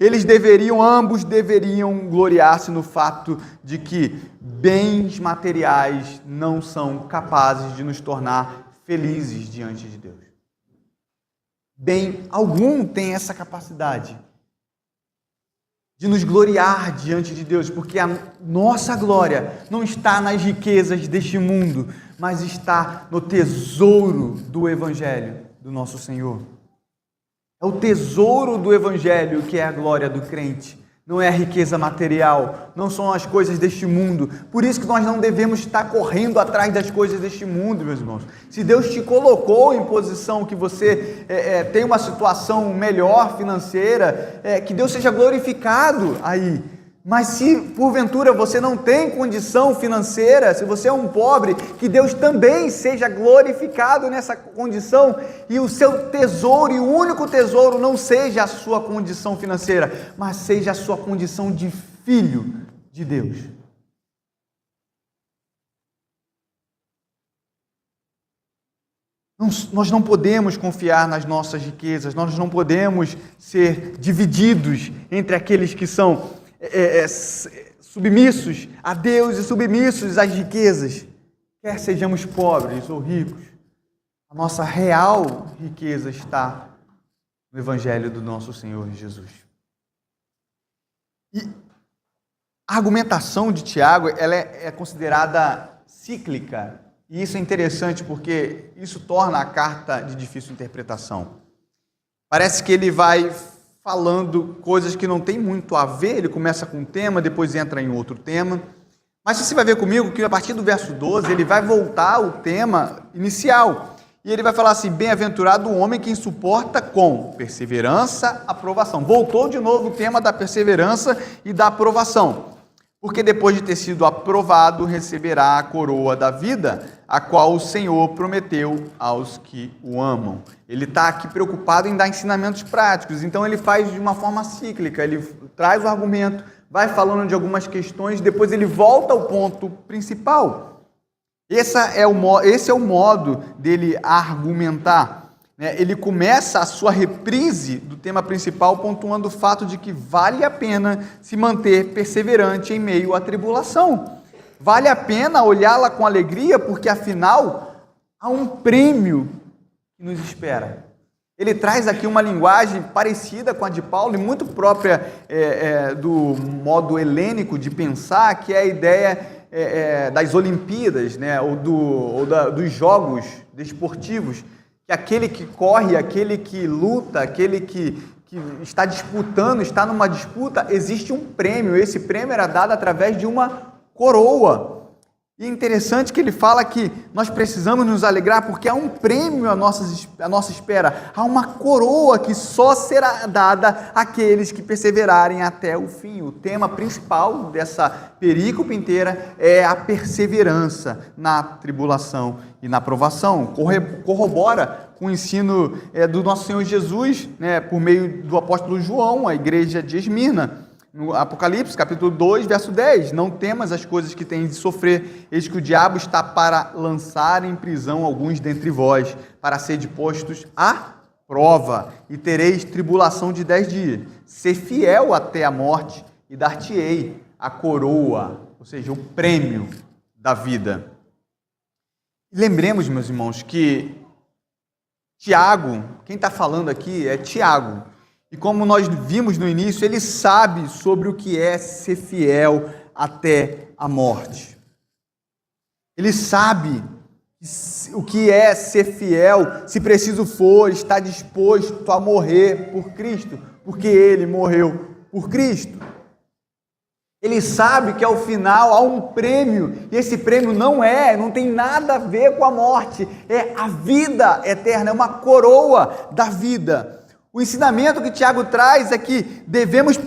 Speaker 1: ambos deveriam gloriar-se no fato de que bens materiais não são capazes de nos tornar felizes diante de Deus. Bem algum tem essa capacidade de nos gloriar diante de Deus, porque a nossa glória não está nas riquezas deste mundo, mas está no tesouro do Evangelho do nosso Senhor. É o tesouro do Evangelho que é a glória do crente. Não é a riqueza material, não são as coisas deste mundo. Por isso que nós não devemos estar correndo atrás das coisas deste mundo, meus irmãos. Se Deus te colocou em posição que você tem uma situação melhor financeira, que Deus seja glorificado aí. Mas se porventura você não tem condição financeira, se você é um pobre, que Deus também seja glorificado nessa condição, e o seu tesouro, e o único tesouro, não seja a sua condição financeira, mas seja a sua condição de filho de Deus. Nós não podemos confiar nas nossas riquezas, nós não podemos ser divididos entre aqueles que são submissos a Deus e submissos às riquezas, quer sejamos pobres ou ricos. A nossa real riqueza está no Evangelho do nosso Senhor Jesus. E a argumentação de Tiago ela é considerada cíclica E isso é interessante porque isso torna a carta de difícil interpretação. Parece que ele vai falando coisas que não tem muito a ver, ele começa com um tema, depois entra em outro tema. Mas você vai ver comigo que a partir do verso 12 ele vai voltar ao tema inicial. E ele vai falar assim: bem-aventurado o homem que suporta com perseverança a provação. Voltou de novo o tema da perseverança e da aprovação. Porque depois de ter sido aprovado, receberá a coroa da vida, a qual o Senhor prometeu aos que o amam. Ele está aqui preocupado em dar ensinamentos práticos, então ele faz de uma forma cíclica, ele traz o argumento, vai falando de algumas questões, depois ele volta ao ponto principal. Esse é o modo dele argumentar. Ele começa a sua reprise do tema principal pontuando o fato de que vale a pena se manter perseverante em meio à tribulação. Vale a pena olhá-la com alegria, porque afinal há um prêmio que nos espera. Ele traz aqui uma linguagem parecida com a de Paulo e muito própria do modo helênico de pensar, que é a ideia das Olimpíadas, dos jogos desportivos, que aquele que corre, aquele que luta, aquele que está disputando, está numa disputa, existe um prêmio. Esse prêmio era dado através de uma coroa. E é interessante que ele fala que nós precisamos nos alegrar porque há um prêmio à nossa espera, há uma coroa que só será dada àqueles que perseverarem até o fim. O tema principal dessa perícope inteira é a perseverança na tribulação e na provação. Corrobora com o ensino do nosso Senhor Jesus, por meio do apóstolo João, a igreja de Esmirna. No Apocalipse, capítulo 2, verso 10, não temas as coisas que tens de sofrer, eis que o diabo está para lançar em prisão alguns dentre vós, para serem postos à prova, e tereis tribulação de 10 dias. Ser fiel até a morte, e dar-te-ei a coroa, ou seja, o prêmio da vida. Lembremos, meus irmãos, que Tiago, quem está falando aqui é Tiago, e como nós vimos no início, ele sabe sobre o que é ser fiel até a morte. Ele sabe o que é ser fiel, se preciso for, está disposto a morrer por Cristo, porque ele morreu por Cristo. Ele sabe que ao final há um prêmio, e esse prêmio não tem nada a ver com a morte, é a vida eterna, é uma coroa da vida. O ensinamento que Tiago traz é que devemos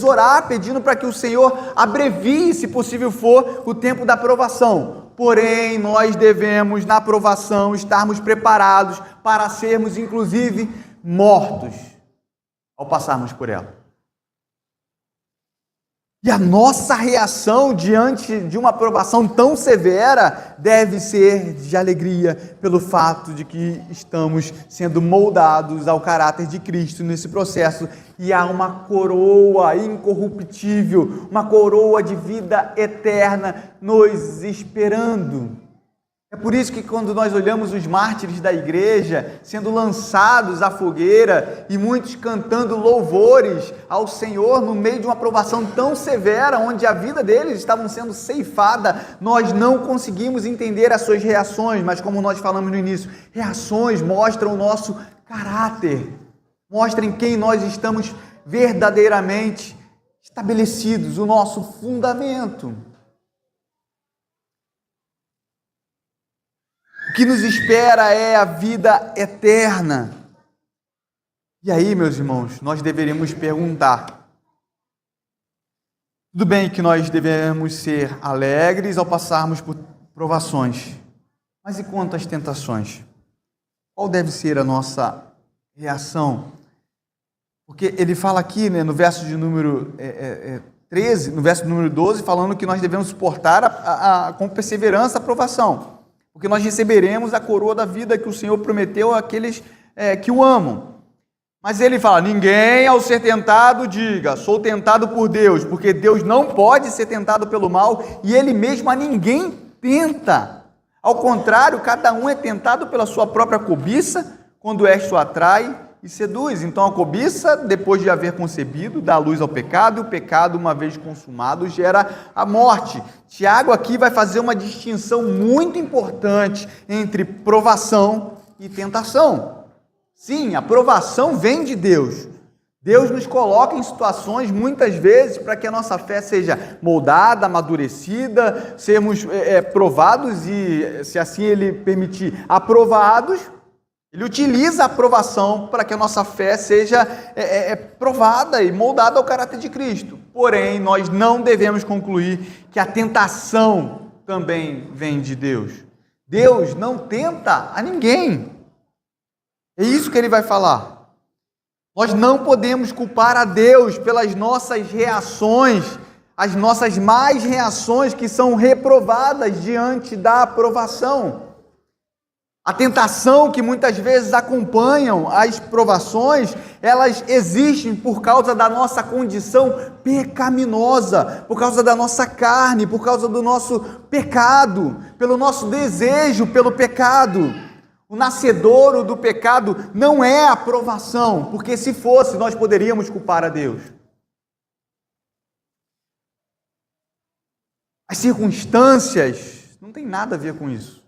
Speaker 1: orar pedindo para que o Senhor abrevie, se possível for, o tempo da aprovação. Porém, nós devemos, na aprovação, estarmos preparados para sermos, inclusive, mortos ao passarmos por ela. E a nossa reação diante de uma aprovação tão severa deve ser de alegria pelo fato de que estamos sendo moldados ao caráter de Cristo nesse processo. E há uma coroa incorruptível, uma coroa de vida eterna nos esperando. É por isso que quando nós olhamos os mártires da igreja sendo lançados à fogueira e muitos cantando louvores ao Senhor no meio de uma provação tão severa, onde a vida deles estava sendo ceifada, nós não conseguimos entender as suas reações, mas como nós falamos no início, reações mostram o nosso caráter, mostram quem nós estamos verdadeiramente estabelecidos, o nosso fundamento. O que nos espera é a vida eterna. E aí, meus irmãos, nós deveríamos perguntar: tudo bem que nós devemos ser alegres ao passarmos por provações, mas e quanto às tentações? Qual deve ser a nossa reação? Porque ele fala aqui, no verso de número 13, no verso de número 12, falando que nós devemos suportar com perseverança a provação, porque nós receberemos a coroa da vida que o Senhor prometeu àqueles que o amam. Mas ele fala: ninguém ao ser tentado diga, sou tentado por Deus, porque Deus não pode ser tentado pelo mal, e ele mesmo a ninguém tenta. Ao contrário, cada um é tentado pela sua própria cobiça, quando esta o atrai, e seduz. Então a cobiça, depois de haver concebido, dá luz ao pecado, e o pecado, uma vez consumado, gera a morte. Tiago aqui vai fazer uma distinção muito importante entre provação e tentação. Sim, a provação vem de Deus. Deus nos coloca em situações, muitas vezes, para que a nossa fé seja moldada, amadurecida, sermos provados e, se assim Ele permitir, aprovados. Ele utiliza a aprovação para que a nossa fé seja provada e moldada ao caráter de Cristo. Porém, nós não devemos concluir que a tentação também vem de Deus. Deus não tenta a ninguém. É isso que ele vai falar. Nós não podemos culpar a Deus pelas nossas reações, as nossas más reações que são reprovadas diante da aprovação. A tentação que muitas vezes acompanham as provações, elas existem por causa da nossa condição pecaminosa, por causa da nossa carne, por causa do nosso pecado, pelo nosso desejo pelo pecado. O nascedouro do pecado não é a provação, porque se fosse, nós poderíamos culpar a Deus. As circunstâncias não tem nada a ver com isso.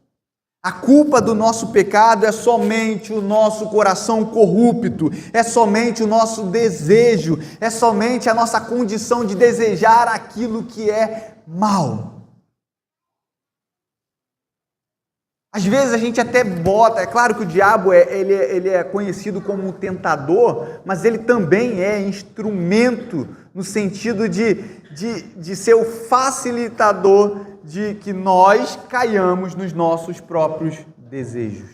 Speaker 1: A culpa do nosso pecado é somente o nosso coração corrupto, é somente o nosso desejo, é somente a nossa condição de desejar aquilo que é mal. Às vezes a gente até bota, é claro que o diabo ele é conhecido como um tentador, mas ele também é instrumento no sentido de ser o facilitador de que nós caiamos nos nossos próprios desejos.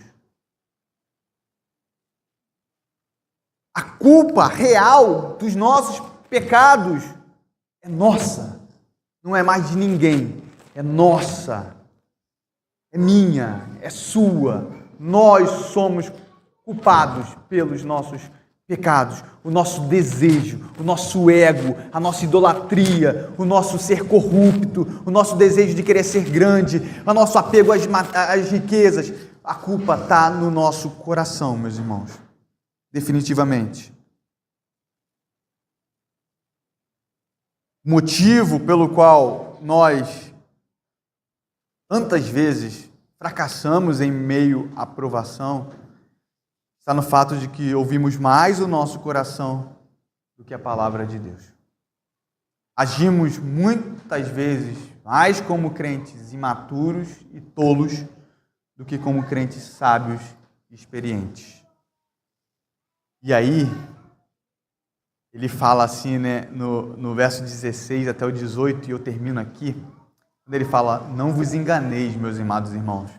Speaker 1: A culpa real dos nossos pecados é nossa, não é mais de ninguém, é nossa. É minha, é sua. Nós somos culpados pelos nossos pecados, o nosso desejo, o nosso ego, a nossa idolatria, o nosso ser corrupto, o nosso desejo de querer ser grande, o nosso apego às riquezas. A culpa está no nosso coração, meus irmãos, definitivamente. O motivo pelo qual nós tantas vezes fracassamos em meio à provação está no fato de que ouvimos mais o nosso coração do que a palavra de Deus. Agimos muitas vezes mais como crentes imaturos e tolos do que como crentes sábios e experientes. E aí, ele fala assim, né, no verso 16 até o 18, e eu termino aqui, quando ele fala: não vos enganeis, meus amados irmãos,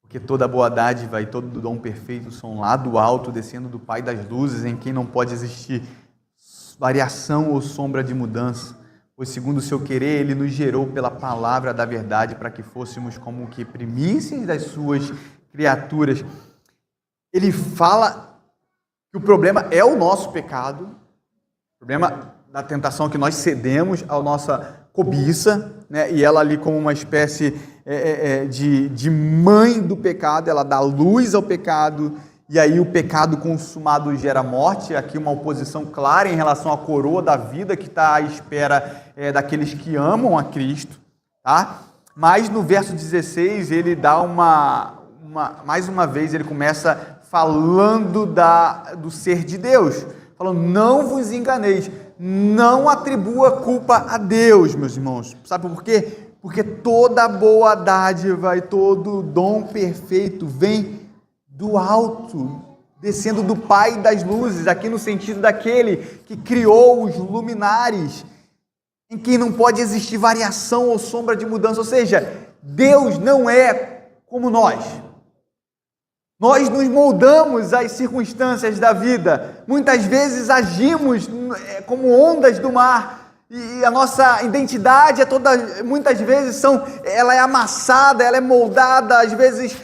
Speaker 1: porque toda boa dádiva e todo dom perfeito são lá do alto, descendo do Pai das luzes, em quem não pode existir variação ou sombra de mudança, pois segundo o seu querer, ele nos gerou pela palavra da verdade, para que fôssemos como que primícias das suas criaturas. Ele fala que o problema é o nosso pecado, o problema da tentação que nós cedemos à nossa cobiça, né? E ela ali como uma espécie de mãe do pecado, ela dá luz ao pecado, e aí o pecado consumado gera morte. Aqui uma oposição clara em relação à coroa da vida que está à espera daqueles que amam a Cristo, tá? Mas no verso 16 ele dá mais uma vez, ele começa falando do ser de Deus, falando: não vos enganeis, não atribua culpa a Deus, meus irmãos. Sabe por quê? Porque toda boa dádiva e todo dom perfeito vem do alto, descendo do Pai das luzes, aqui no sentido daquele que criou os luminares, em quem não pode existir variação ou sombra de mudança. Ou seja, Deus não é como nós. Nós nos moldamos às circunstâncias da vida. Muitas vezes agimos como ondas do mar. E a nossa identidade muitas vezes ela é amassada, ela é moldada, às vezes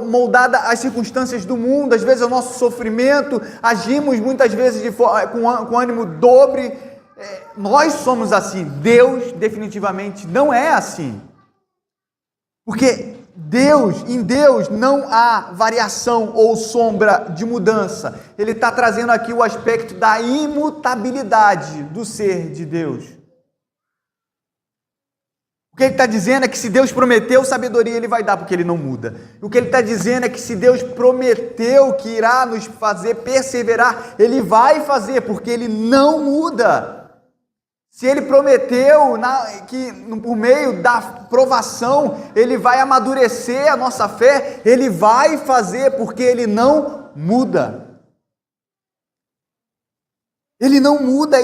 Speaker 1: moldada às circunstâncias do mundo, às vezes ao nosso sofrimento. Agimos muitas vezes com ânimo dobre. Nós somos assim. Deus definitivamente não é assim. Porque em Deus não há variação ou sombra de mudança. Ele está trazendo aqui o aspecto da imutabilidade do ser de Deus. O que ele está dizendo é que se Deus prometeu sabedoria, Ele vai dar, porque Ele não muda. O que ele está dizendo é que se Deus prometeu que irá nos fazer perseverar, Ele vai fazer, porque Ele não muda. Se Ele prometeu que por meio da provação Ele vai amadurecer a nossa fé, Ele vai fazer, porque Ele não muda. Ele não muda,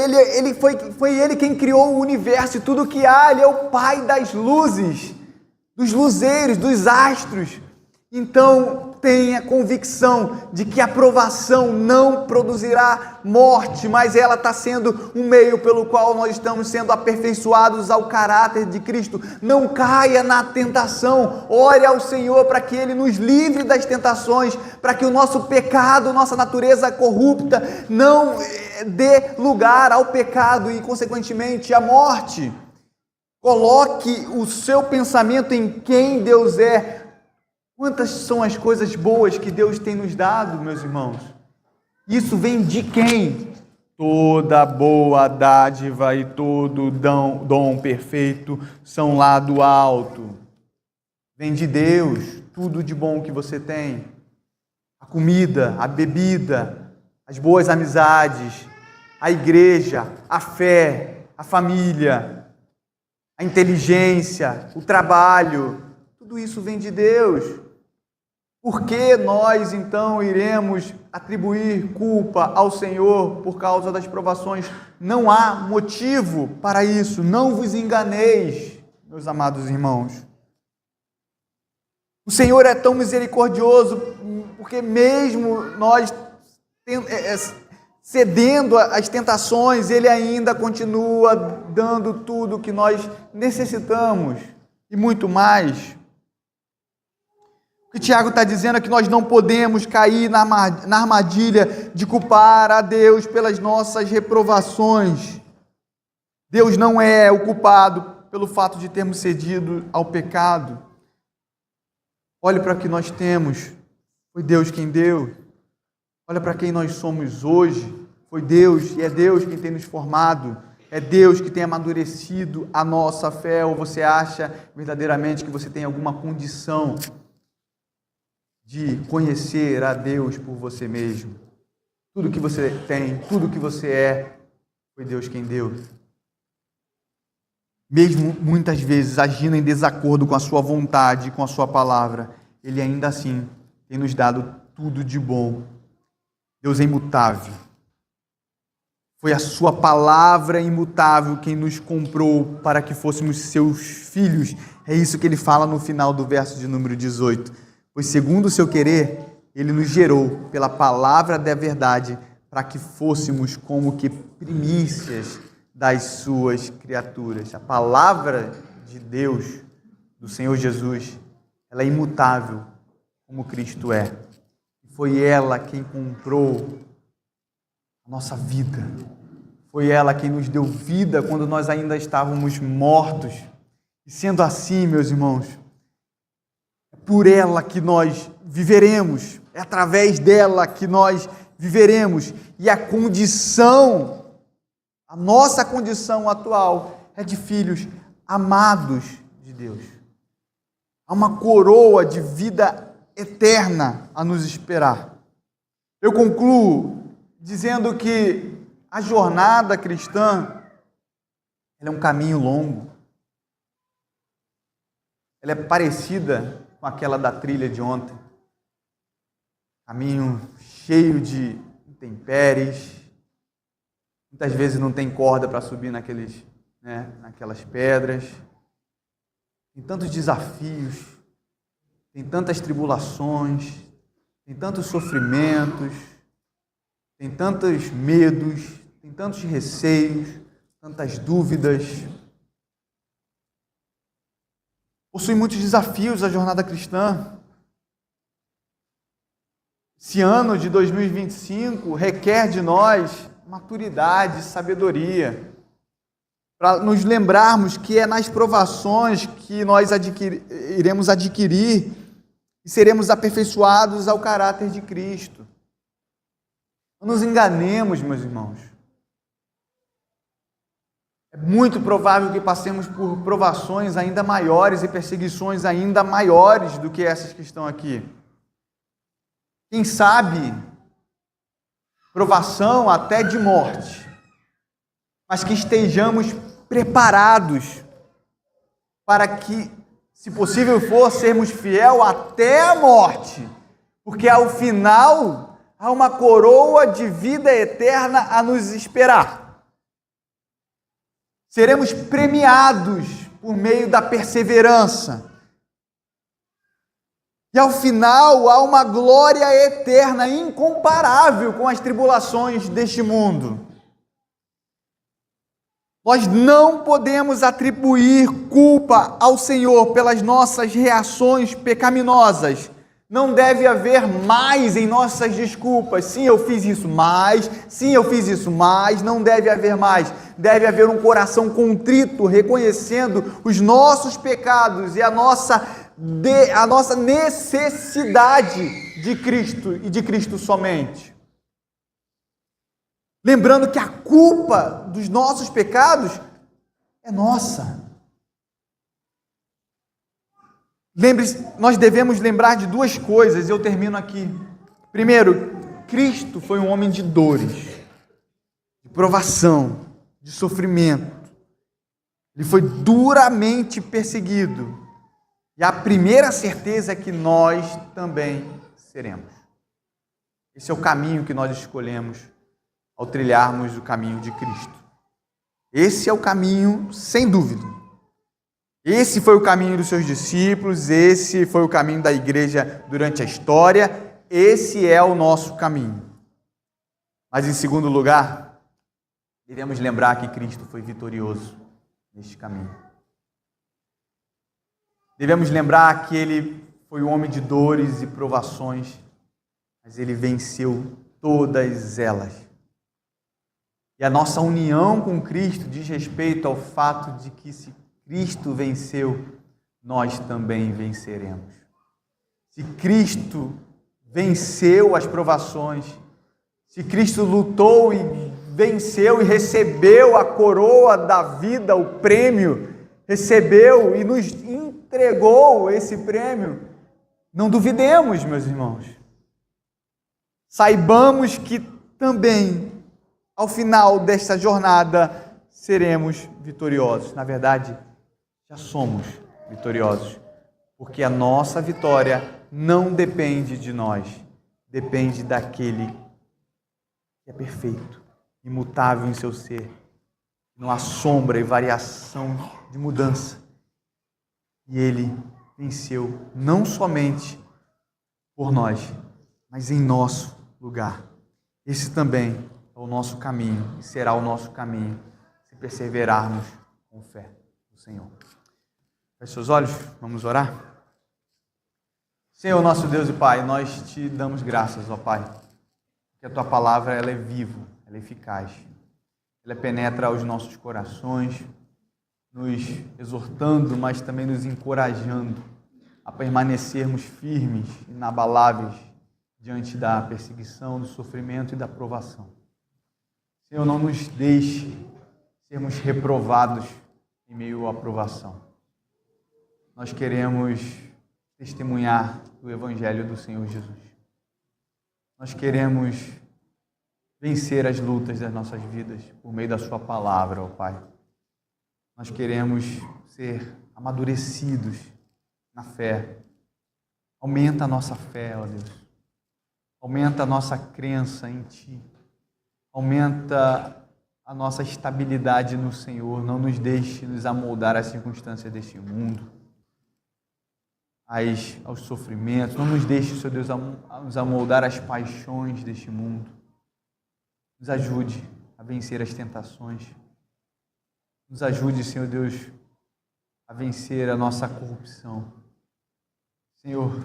Speaker 1: foi Ele quem criou o universo e tudo que há. Ele é o Pai das luzes, dos luzeiros, dos astros. Então, tenha convicção de que a provação não produzirá morte, mas ela está sendo um meio pelo qual nós estamos sendo aperfeiçoados ao caráter de Cristo. Não caia na tentação, ore ao Senhor para que Ele nos livre das tentações, para que o nosso pecado, nossa natureza corrupta, não dê lugar ao pecado e, consequentemente, à morte. Coloque o seu pensamento em quem Deus é. Quantas são as coisas boas que Deus tem nos dado, meus irmãos? Isso vem de quem? Toda boa dádiva e todo dom perfeito são lá do alto. Vem de Deus, tudo de bom que você tem. A comida, a bebida, as boas amizades, a igreja, a fé, a família, a inteligência, o trabalho, tudo isso vem de Deus. Por que nós, então, iremos atribuir culpa ao Senhor por causa das provações? Não há motivo para isso. Não vos enganeis, meus amados irmãos. O Senhor é tão misericordioso, porque mesmo nós cedendo às tentações, Ele ainda continua dando tudo o que nós necessitamos e muito mais. O que Tiago está dizendo é que nós não podemos cair na armadilha de culpar a Deus pelas nossas reprovações. Deus não é o culpado pelo fato de termos cedido ao pecado. Olhe para o que nós temos, foi Deus quem deu. Olha para quem nós somos hoje, foi Deus, e é Deus quem tem nos formado. É Deus que tem amadurecido a nossa fé. Ou você acha verdadeiramente que você tem alguma condição de conhecer a Deus por você mesmo? Tudo que você tem, tudo que você é, foi Deus quem deu. Mesmo muitas vezes agindo em desacordo com a sua vontade, com a sua palavra, Ele ainda assim tem nos dado tudo de bom. Deus é imutável. Foi a sua palavra imutável quem nos comprou para que fôssemos seus filhos. É isso que ele fala no final do verso de número 18. Pois segundo o seu querer, Ele nos gerou pela palavra da verdade, para que fôssemos como que primícias das suas criaturas. A palavra de Deus, do Senhor Jesus, ela é imutável, como Cristo é. Foi ela quem comprou a nossa vida. Foi ela quem nos deu vida quando nós ainda estávamos mortos. E sendo assim, meus irmãos, é por ela que nós viveremos, é através dela que nós viveremos. E a nossa condição atual é de filhos amados de Deus. Há uma coroa de vida eterna a nos esperar. Eu concluo dizendo que a jornada cristã, ela é um caminho longo. Ela é parecida com aquela da trilha de ontem. Caminho cheio de intempéries. Muitas vezes não tem corda para subir naquelas pedras. Tem tantos desafios, tem tantas tribulações, tem tantos sofrimentos, tem tantos medos, tem tantos receios, tantas dúvidas. Possui muitos desafios a jornada cristã. Esse ano de 2025 requer de nós maturidade, sabedoria, para nos lembrarmos que é nas provações que nós iremos adquirir e seremos aperfeiçoados ao caráter de Cristo. Não nos enganemos, meus irmãos. É muito provável que passemos por provações ainda maiores e perseguições ainda maiores do que essas que estão aqui. Quem sabe, provação até de morte, mas que estejamos preparados para que, se possível for, sermos fiel até a morte, porque ao final há uma coroa de vida eterna a nos esperar. Seremos premiados por meio da perseverança. E ao final há uma glória eterna, incomparável com as tribulações deste mundo. Nós não podemos atribuir culpa ao Senhor pelas nossas reações pecaminosas. Não deve haver mais em nossas desculpas. Sim, eu fiz isso mais. Sim, eu fiz isso mais. Não deve haver mais. Deve haver um coração contrito, reconhecendo os nossos pecados e a nossa necessidade de Cristo e de Cristo somente. Lembrando que a culpa dos nossos pecados é nossa. Lembre-se, nós devemos lembrar de duas coisas, eu termino aqui. Primeiro, Cristo foi um homem de dores, de provação, de sofrimento. Ele foi duramente perseguido. E a primeira certeza é que nós também seremos. Esse é o caminho que nós escolhemos ao trilharmos o caminho de Cristo. Esse é o caminho, sem dúvida. Esse foi o caminho dos seus discípulos, esse foi o caminho da igreja durante a história, esse é o nosso caminho. Mas, em segundo lugar, devemos lembrar que Cristo foi vitorioso neste caminho. Devemos lembrar que Ele foi um homem de dores e provações, mas Ele venceu todas elas. E a nossa união com Cristo diz respeito ao fato de que se Cristo venceu, nós também venceremos. Se Cristo venceu as provações, se Cristo lutou e venceu e recebeu a coroa da vida, o prêmio, recebeu e nos entregou esse prêmio, não duvidemos, meus irmãos. Saibamos que também, ao final desta jornada, seremos vitoriosos. Na verdade, já somos vitoriosos, porque a nossa vitória não depende de nós, depende daquele que é perfeito, imutável em seu ser, não há sombra e variação de mudança. E Ele venceu não somente por nós, mas em nosso lugar. Esse também é o nosso caminho e será o nosso caminho se perseverarmos com fé no Senhor. Feche seus olhos, vamos orar? Senhor, nosso Deus e Pai, nós te damos graças, ó Pai, que a Tua palavra ela é viva, ela é eficaz, ela penetra aos nossos corações, nos exortando, mas também nos encorajando a permanecermos firmes, inabaláveis, diante da perseguição, do sofrimento e da provação. Senhor, não nos deixe sermos reprovados em meio à provação. Nós queremos testemunhar do Evangelho do Senhor Jesus. Nós queremos vencer as lutas das nossas vidas por meio da Sua palavra, ó Pai. Nós queremos ser amadurecidos na fé. Aumenta a nossa fé, ó Deus. Aumenta a nossa crença em Ti. Aumenta a nossa estabilidade no Senhor. Não nos deixe nos amoldar às circunstâncias deste mundo, aos sofrimentos. Não nos deixe, Senhor Deus, nos amoldar às paixões deste mundo. Nos ajude a vencer as tentações. Nos ajude, Senhor Deus, a vencer a nossa corrupção. Senhor,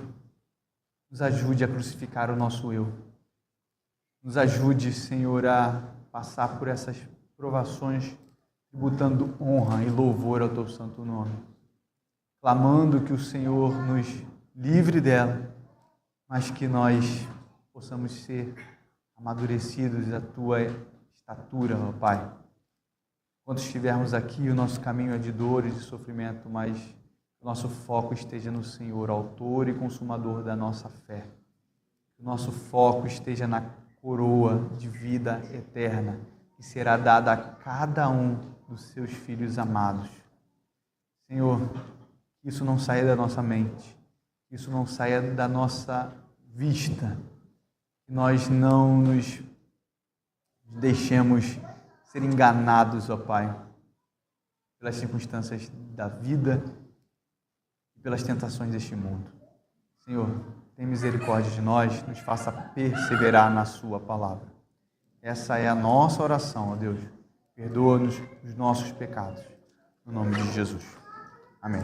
Speaker 1: nos ajude a crucificar o nosso eu. Nos ajude, Senhor, a passar por essas provações, tributando honra e louvor ao teu santo nome, clamando que o Senhor nos livre dela, mas que nós possamos ser amadurecidos à tua estatura, ó Pai. Quando estivermos aqui, o nosso caminho é de dor e de sofrimento, mas o nosso foco esteja no Senhor, autor e consumador da nossa fé. Que o nosso foco esteja na coroa de vida eterna, que será dada a cada um dos seus filhos amados. Senhor, que isso não saia da nossa mente, que isso não saia da nossa vista, que nós não nos deixemos ser enganados, ó Pai, pelas circunstâncias da vida e pelas tentações deste mundo. Senhor, tem misericórdia de nós, nos faça perseverar na sua palavra. Essa é a nossa oração, ó Deus. Perdoa-nos os nossos pecados. No nome de Jesus. Amém.